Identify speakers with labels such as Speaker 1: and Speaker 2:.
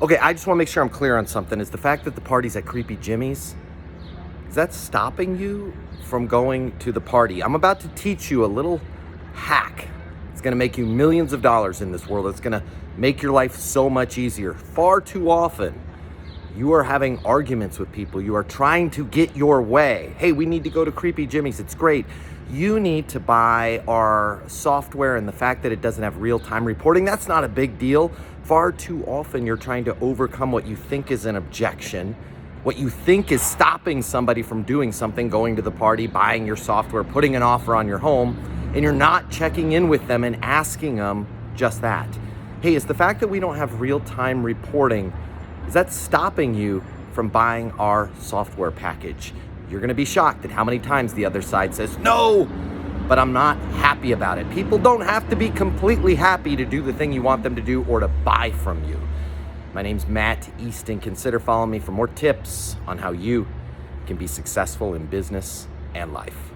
Speaker 1: Okay, I just want to make sure I'm clear on something. Is the fact that the party's at Creepy Jimmy's, is that stopping you from going to the party? I'm about to teach you a little hack. It's going to make you millions of dollars in this world. It's going to make your life so much easier. Far too often, you are having arguments with people. You are trying to get your way. Hey, we need to go to Creepy Jimmy's. It's great. You need to buy our software, and the fact that it doesn't have real-time reporting, that's not a big deal. Far too often, you're trying to overcome what you think is an objection, what you think is stopping somebody from doing something, going to the party, buying your software, putting an offer on your home, and you're not checking in with them and asking them just that. Hey, is the fact that we don't have real-time reporting, is that stopping you from buying our software package? You're gonna be shocked at how many times the other side says, no, but I'm not happy about it. People don't have to be completely happy to do the thing you want them to do or to buy from you. My name's Matt Easton. Consider following me for more tips on how you can be successful in business and life.